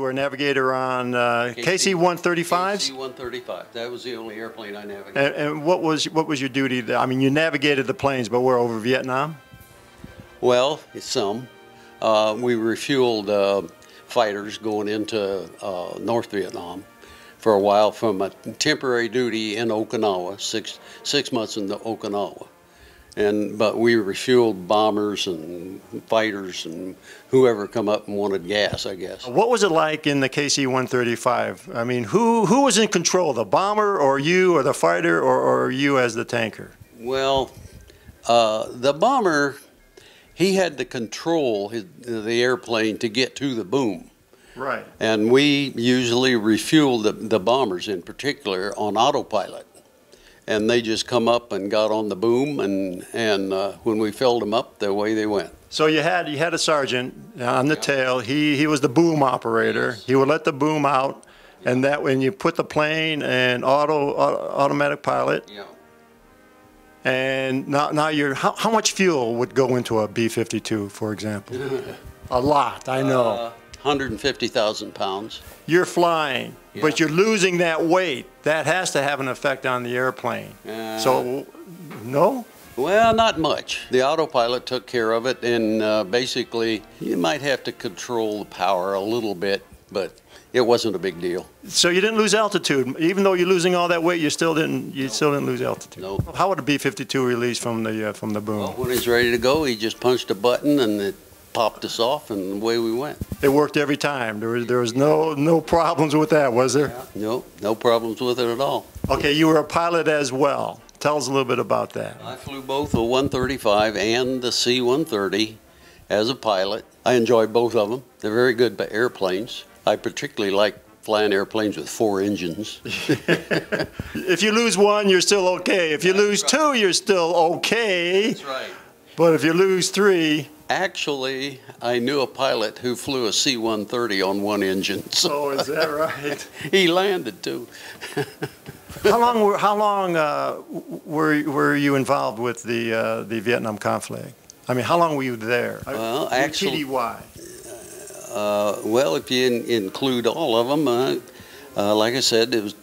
were a navigator on KC-135s? KC-135. That was the only airplane I navigated. And what was your duty there? I mean, you navigated the planes, but where, over Vietnam? Well, some. We refueled fighters going into North Vietnam for a while from a temporary duty in Okinawa, six months in Okinawa. But we refueled bombers and fighters and whoever come up and wanted gas, I guess. What was it like in the KC-135? I mean, who was in control, the bomber or you or the fighter or you as the tanker? Well, the bomber, he had to control the airplane to get to the boom. Right. And we usually refueled the bombers in particular on autopilot. And they just come up and got on the boom, and when we filled them up, the way they went. So you had a sergeant on the tail. He was the boom operator. Yes. He would let the boom out, and that when you put the plane in automatic pilot. Yeah. And now how much fuel would go into a B-52, for example? A lot, I know. 150,000 pounds. You're flying, but you're losing that weight. That has to have an effect on the airplane. So, no? Well, not much. The autopilot took care of it, and basically, you might have to control the power a little bit, but it wasn't a big deal. So you didn't lose altitude, even though you're losing all that weight. You still didn't lose altitude. No. How would a B-52 release from the boom? Well, when he's ready to go, he just punched a button, and it popped us off, and away we went. It worked every time. There was no problems with that, was there? Yeah. No problems with it at all. Okay, you were a pilot as well. Tell us a little bit about that. I flew both the 135 and the C-130 as a pilot. I enjoyed both of them. They're very good airplanes. I particularly like flying airplanes with 4 engines. If you lose one, you're still okay. If you lose two, you're still okay. That's right. But if you lose 3... Actually, I knew a pilot who flew a C-130 on 1 engine. So oh, is that right? He landed too. How long were you involved with the Vietnam conflict? I mean, how long were you there? Well, actually, TDY. Well, if you include all of them, like I said, it was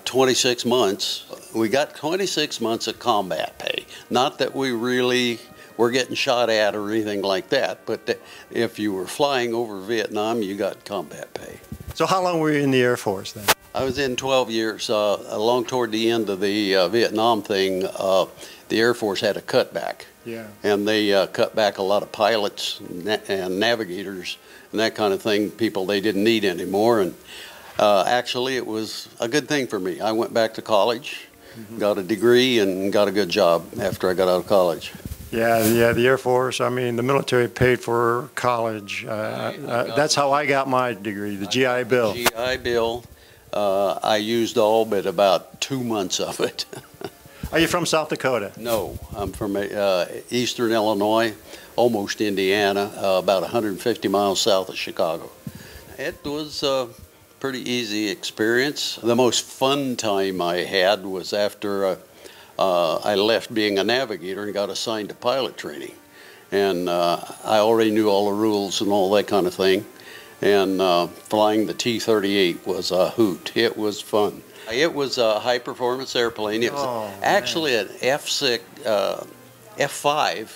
26 months. We got 26 months of combat pay. Not that we really were getting shot at or anything like that, but if you were flying over Vietnam, you got combat pay. So how long were you in the Air Force then? I was in 12 years. Along toward the end of the Vietnam thing, the Air Force had a cutback. Yeah. And they cut back a lot of pilots and navigators and that kind of thing, people they didn't need anymore. And actually, it was a good thing for me. I went back to college, got a degree, and got a good job after I got out of college. Yeah, the Air Force, I mean, the military paid for college. That's how I got my degree, the GI Bill. GI Bill. I used all but about 2 months of it. Are you from South Dakota? No, I'm from eastern Illinois, almost Indiana, about 150 miles south of Chicago. It was a pretty easy experience. The most fun time I had was after I left being a navigator and got assigned to pilot training. And I already knew all the rules and all that kind of thing. And flying the T-38 was a hoot. It was fun. It was a high-performance airplane. It was actually an F5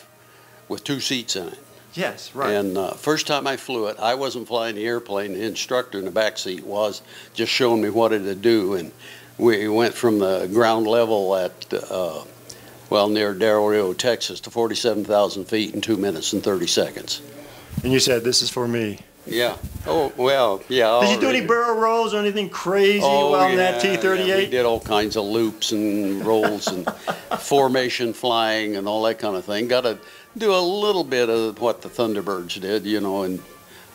with 2 seats in it. Yes, right. And first time I flew it, I wasn't flying the airplane. The instructor in the back seat was just showing me what it would do. And we went from the ground level at, near Del Rio, Texas, to 47,000 feet in 2 minutes and 30 seconds. And you said, this is for me. Yeah. Oh, well, yeah. Did you do any barrel rolls or anything crazy while in that T-38? Yeah, we did all kinds of loops and rolls and formation flying and all that kind of thing. Got to do a little bit of what the Thunderbirds did, you know, in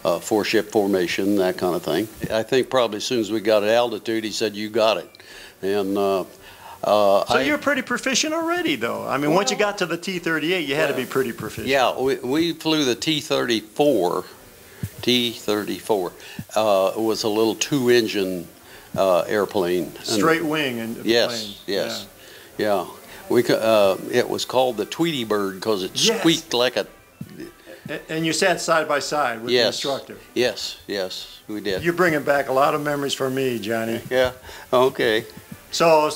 4-ship formation, that kind of thing. I think probably as soon as we got at altitude, he said, you got it. And so you're pretty proficient already, though. I mean, once you got to the T-38, you had to be pretty proficient. Yeah, we flew the T-34. T-34 was a little 2-engine airplane. Straight wing and yes, yeah. We it was called the Tweety Bird because it squeaked like a And you sat side by side with the instructor. Yes, we did. You're bringing back a lot of memories for me, Johnny. Yeah, okay. So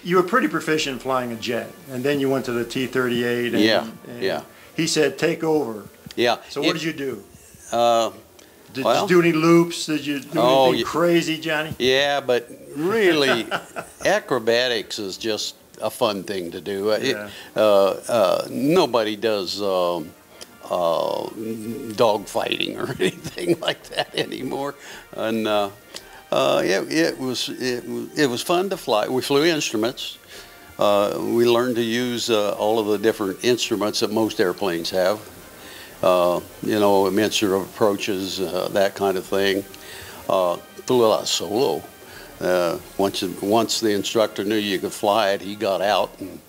you were pretty proficient flying a jet, and then you went to the T-38. And he said, take over. Yeah. So what did you do? Did well, you do any loops? Did you do anything crazy, Johnny? Yeah, but really, acrobatics is just a fun thing to do. Nobody does dog fighting or anything like that anymore, and it was fun to fly. We flew instruments. We learned to use all of the different instruments that most airplanes have. You know, mixture of approaches, that kind of thing. Flew a lot of solo. Once the instructor knew you could fly it, he got out and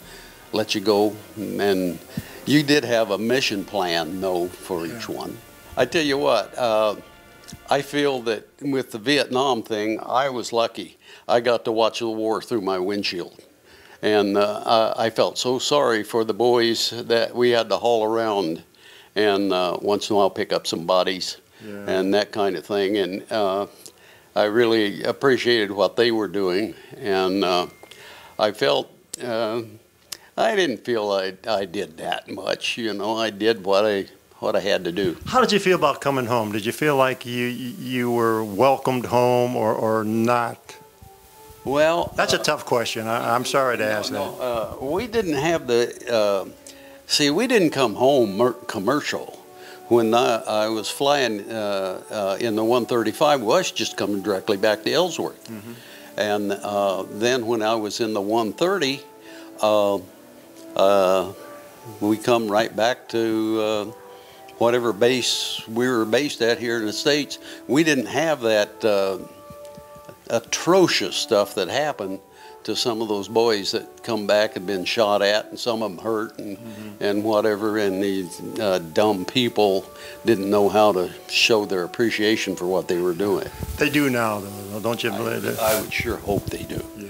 let you go. And you did have a mission plan, though, for each one. I tell you what, I feel that with the Vietnam thing, I was lucky. I got to watch the war through my windshield. And I felt so sorry for the boys that we had to haul around and once in a while pick up some bodies and that kind of thing. And I really appreciated what they were doing, and I felt I didn't feel I did that much. You know, I did what I had to do. How did you feel about coming home? Did you feel like you were welcomed home or not? Well, that's a tough question. I'm sorry to ask that. We didn't have the see. We didn't come home commercial. When I was flying in the 135, I was just coming directly back to Ellsworth. And then when I was in the 130, we come right back to whatever base we were based at here in the States. We didn't have that atrocious stuff that happened to some of those boys that come back and been shot at, and some of them hurt and whatever, and these dumb people didn't know how to show their appreciation for what they were doing. They do now, though, don't you believe it? I would sure hope they do. Yeah.